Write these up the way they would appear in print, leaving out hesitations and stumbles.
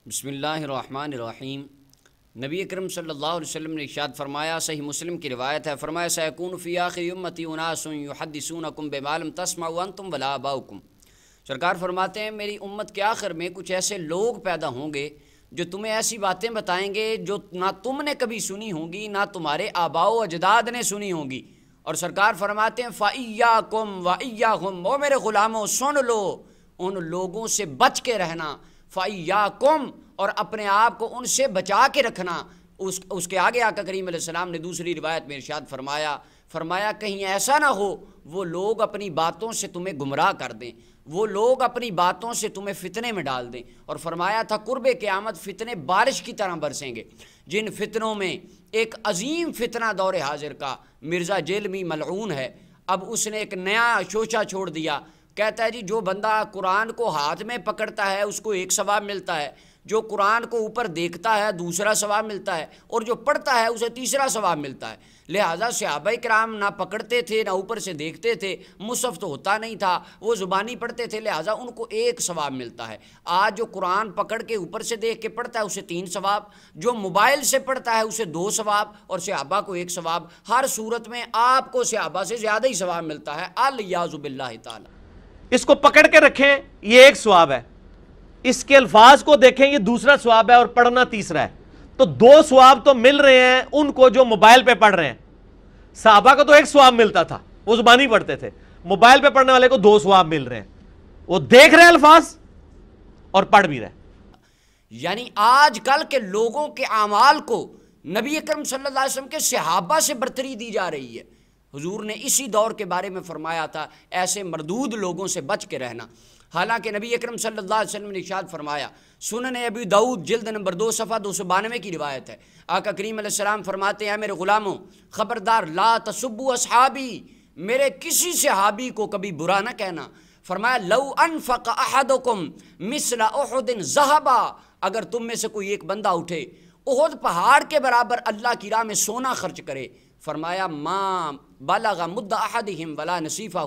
بسم اللہ الرحمن الرحیم۔ نبی اکرم صلی اللہ علیہ وسلم نے ارشاد فرمایا، صحیح مسلم کی روایت ہے، فرمایا سیکون فی آخر امتی اناس یحدثونکم بما لم تسمعوا انتم ولا آباؤکم۔ سرکار فرماتے ہیں میری امت کے آخر میں کچھ ایسے لوگ پیدا ہوں گے جو تمہیں ایسی باتیں بتائیں گے جو نہ تم نے کبھی سنی ہوں گی نہ تمہارے آباء و اجداد نے سنی ہوں گی۔ اور سرکار فرماتے ہیں فَإِيَّاكُمْ وَإِيَّاهُمْ، او میرے غلاموں سن لو، ان لوگوں سے بچ کے رہنا، فَإِيَّاكُمْ، اور اپنے آپ کو ان سے بچا کے رکھنا۔ اس کے آگے آقا کریم علیہ السلام نے دوسری روایت میں ارشاد فرمایا کہیں ایسا نہ ہو وہ لوگ اپنی باتوں سے تمہیں گمراہ کر دیں، وہ لوگ اپنی باتوں سے تمہیں فتنے میں ڈال دیں۔ اور فرمایا تھا قرب قیامت فتنے بارش کی طرح برسیں گے، جن فتنوں میں ایک عظیم فتنہ دور حاضر کا مرزا جیلمی ملعون ہے۔ اب اس نے ایک نیا شوچہ چھوڑ دیا، کہتا ہے جی جو بندہ قرآن کو ہاتھ میں پکڑتا ہے اس کو ایک ثواب ملتا ہے، جو قرآن کو اوپر دیکھتا ہے دوسرا ثواب ملتا ہے، اور جو پڑھتا ہے اسے تیسرا ثواب ملتا ہے۔ لہٰذا صحابہ کرام نہ پکڑتے تھے نہ اوپر سے دیکھتے تھے، مصحف تو ہوتا نہیں تھا، وہ زبانی پڑھتے تھے، لہٰذا ان کو ایک ثواب ملتا ہے۔ آج جو قرآن پکڑ کے اوپر سے دیکھ کے پڑھتا ہے اسے 3 ثواب، جو موبائل سے پڑھتا ہے اسے 2 ثواب، اور صحابہ کو 1 ثواب۔ ہر صورت میں آپ کو صحابہ سے زیادہ ہی ثواب ملتا ہے، الیاذ باللہ تعالی۔ اس کو پکڑ کے رکھیں، یہ ایک ثواب ہے، اس کے الفاظ کو دیکھیں یہ دوسرا ثواب ہے، اور پڑھنا تیسرا ہے۔ تو 2 ثواب تو مل رہے ہیں ان کو جو موبائل پہ پڑھ رہے ہیں۔ صحابہ کو تو 1 ثواب ملتا تھا، وہ زبانی پڑھتے تھے، موبائل پہ پڑھنے والے کو 2 ثواب مل رہے ہیں، وہ دیکھ رہے الفاظ اور پڑھ بھی رہے۔ یعنی آج کل کے لوگوں کے اعمال کو نبی اکرم صلی اللہ علیہ وسلم کے صحابہ سے برتری دی جا رہی ہے۔ حضور نے اسی دور کے بارے میں فرمایا تھا ایسے مردود لوگوں سے بچ کے رہنا۔ حالانکہ نبی اکرم صلی اللہ علیہ وسلم نے ارشاد فرمایا، سنن ابی داؤد جلد نمبر 2 صفحہ 292 کی روایت ہے، آقا کریم علیہ السلام فرماتے ہیں میرے غلاموں خبردار لا تسبوا اصحابی، میرے کسی صحابی کو کبھی برا نہ کہنا۔ فرمایا لو انفق احدکم مثل احد ذہبا، اگر تم میں سے کوئی ایک بندہ اٹھے احد پہاڑ کے برابر اللہ کی راہ میں سونا خرچ کرے، فرمایا ما بلغ مد احدہم ولا نصیفہ،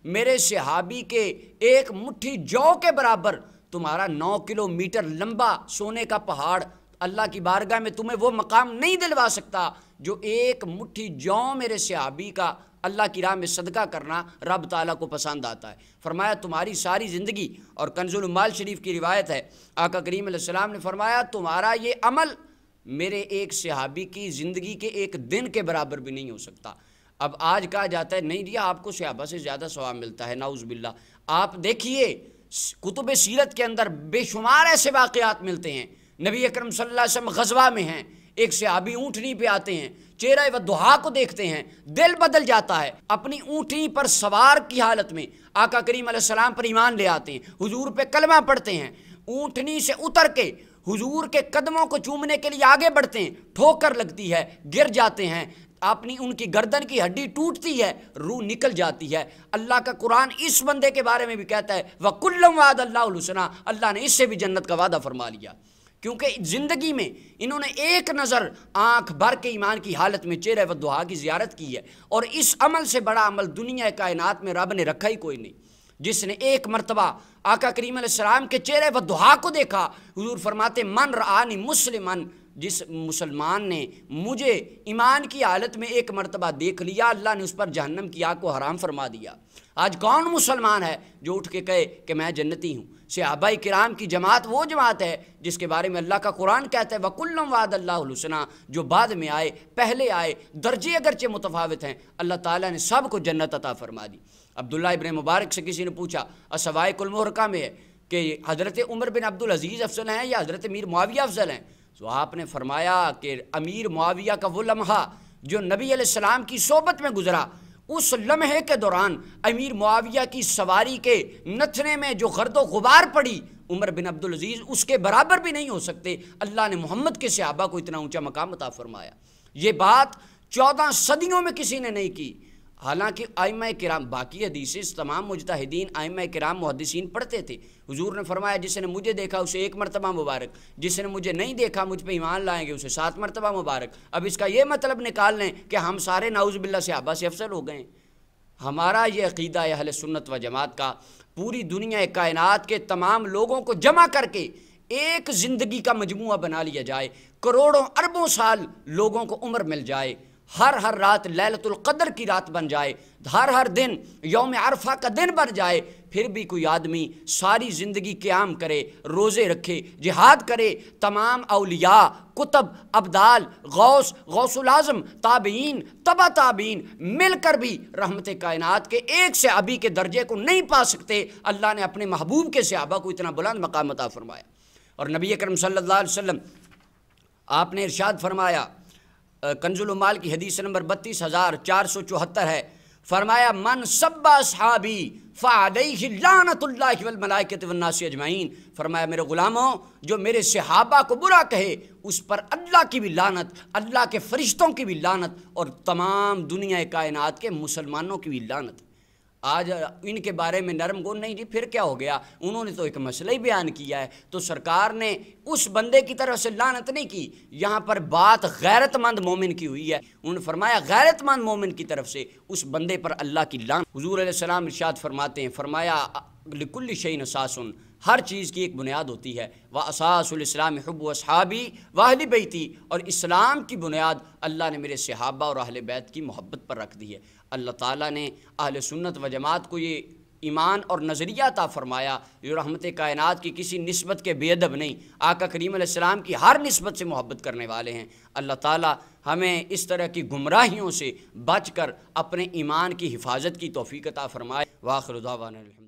میرے صحابی کے ایک مٹھی جو کے برابر تمہارا 9 کلومیٹر لمبا سونے کا پہاڑ اللہ کی بارگاہ میں تمہیں وہ مقام نہیں دلوا سکتا جو ایک مٹھی جو میرے صحابی کا اللہ کی راہ میں صدقہ کرنا رب تعالیٰ کو پسند آتا ہے۔ فرمایا تمہاری ساری زندگی، اور کنز المال شریف کی روایت ہے آقا کریم علیہ السلام نے فرمایا تمہارا یہ عمل میرے ایک صحابی کی زندگی کے ایک دن کے برابر بھی نہیں ہو سکتا۔ اب آج کہا جاتا ہے نہیں جی آپ کو صحابہ سے زیادہ ثواب ملتا ہے، نعوذ باللہ۔ آپ دیکھیے کتب سیرت کے اندر بے شمار ایسے واقعات ملتے ہیں، نبی اکرم صلی اللہ علیہ وسلم غزوہ میں ہیں، ایک صحابی اونٹنی پہ آتے ہیں، چہرہ ودھا کو دیکھتے ہیں، دل بدل جاتا ہے، اپنی اونٹنی پر سوار کی حالت میں آقا کریم علیہ السلام پر ایمان لے آتے ہیں، حضور پہ کلمہ پڑھتے ہیں، اونٹنی سے اتر کے حضور کے قدموں کو چومنے کے لیے آگے بڑھتے ہیں، ٹھوکر لگتی ہے، گر جاتے ہیں، اپنی ان کی گردن کی ہڈی ٹوٹتی ہے، روح نکل جاتی ہے۔ اللہ کا قرآن اس بندے کے بارے میں بھی کہتا ہے وَكُلًّا وَعَدَ اللَّهُ الْحُسْنَىٰ، اللہ نے اس سے بھی جنت کا وعدہ فرما لیا، کیونکہ زندگی میں انہوں نے ایک نظر آنکھ بھر کے ایمان کی حالت میں چہرہ ودھا کی زیارت کی ہے، اور اس عمل سے بڑا عمل دنیا کائنات میں رب نے رکھا ہی کوئی نہیں۔ جس نے ایک مرتبہ آقا کریم علیہ السلام کے چہرے ودھا کو دیکھا، حضور فرماتے من رآنی مسلمن، جس مسلمان نے مجھے ایمان کی حالت میں ایک مرتبہ دیکھ لیا اللہ نے اس پر جہنم کی آگ کو حرام فرما دیا۔ آج کون مسلمان ہے جو اٹھ کے کہے کہ میں جنتی ہوں؟ صحابہ کرام کی جماعت وہ جماعت ہے جس کے بارے میں اللہ کا قرآن کہتا ہے وَكُلًّا وَعَدَ اللَّهُ الْحُسْنَىٰ، جو بعد میں آئے پہلے آئے درجے اگرچہ متفاوت ہیں، اللہ تعالیٰ نے سب کو جنت عطا فرما دی۔ عبداللہ ابن مبارک سے کسی نے پوچھا السوائق المحرقہ میں ہے کہ حضرت عمر بن عبدالعزیز افضل ہیں یا حضرت امیر معاویہ افضل ہیں؟ تو آپ نے فرمایا کہ امیر معاویہ کا وہ لمحہ جو نبی علیہ السلام کی صحبت میں گزرا، اس لمحے کے دوران امیر معاویہ کی سواری کے نتھنے میں جو گرد و غبار پڑی عمر بن عبدالعزیز اس کے برابر بھی نہیں ہو سکتے۔ اللہ نے محمد کے صحابہ کو اتنا اونچا مقام عطا فرمایا۔ یہ بات 14 صدیوں میں کسی نے نہیں کی، حالانکہ ائمہ کرام باقی حدیثیں تمام مجتہدین ائمہ کرام محدثین پڑھتے تھے۔ حضور نے فرمایا جس نے مجھے دیکھا اسے 1 مرتبہ مبارک، جس نے مجھے نہیں دیکھا مجھ پہ ایمان لائیں گے اسے 7 مرتبہ مبارک۔ اب اس کا یہ مطلب نکال لیں کہ ہم سارے نعوذ باللہ صحابہ سے افضل ہو گئے۔ ہمارا یہ عقیدہ ہے اہل سنت و جماعت کا، پوری دنیا کائنات کے تمام لوگوں کو جمع کر کے ایک زندگی کا مجموعہ بنا لیا جائے، کروڑوں اربوں سال لوگوں کو عمر مل جائے، ہر رات لیلۃ القدر کی رات بن جائے، ہر دن یوم عرفہ کا دن بن جائے، پھر بھی کوئی آدمی ساری زندگی قیام کرے، روزے رکھے، جہاد کرے، تمام اولیاء، کتب، ابدال، غوث الاعظم، تابعین، تبع تابعین مل کر بھی رحمت کائنات کے ایک صحابی کے درجے کو نہیں پا سکتے۔ اللہ نے اپنے محبوب کے صحابہ کو اتنا بلند مقام عطا فرمایا۔ اور نبی اکرم صلی اللہ علیہ وسلم آپ نے ارشاد فرمایا، کنز العمال کی حدیث نمبر 32474 ہے، فرمایا من سب اصحابی فعلیہ لعنت اللہ والملائکۃ والناس اجمعین، فرمایا میرے غلاموں جو میرے صحابہ کو برا کہے اس پر اللہ کی بھی لعنت، اللہ کے فرشتوں کی بھی لعنت، اور تمام دنیا کائنات کے مسلمانوں کی بھی لعنت۔ آج ان کے بارے میں نرم گون نہیں جی، پھر کیا ہو گیا، انہوں نے تو ایک مسئلہ ہی بیان کیا ہے، تو سرکار نے اس بندے کی طرف سے لعنت نہیں کی، یہاں پر بات غیرت مند مومن کی ہوئی ہے، انہوں نے فرمایا غیرت مند مومن کی طرف سے اس بندے پر اللہ کی لعنت۔ حضور علیہ السلام ارشاد فرماتے ہیں، فرمایا لکل شیء اساس، ہر چیز کی ایک بنیاد ہوتی ہے، واساس الاسلام حب اصحابی واہل بیتی، اور اسلام کی بنیاد اللہ نے میرے صحابہ اور اہل بیت کی محبت پر رکھ دی ہے۔ اللہ تعالیٰ نے اہل سنت و جماعت کو یہ ایمان اور نظریہ عطا فرمایا جو رحمت کائنات کی کسی نسبت کے بے ادب نہیں، آقا کریم علیہ السلام کی ہر نسبت سے محبت کرنے والے ہیں۔ اللہ تعالیٰ ہمیں اس طرح کی گمراہیوں سے بچ کر اپنے ایمان کی حفاظت کی توفیق عطا فرمائے۔ وآخر دعوانا الحمد للہ۔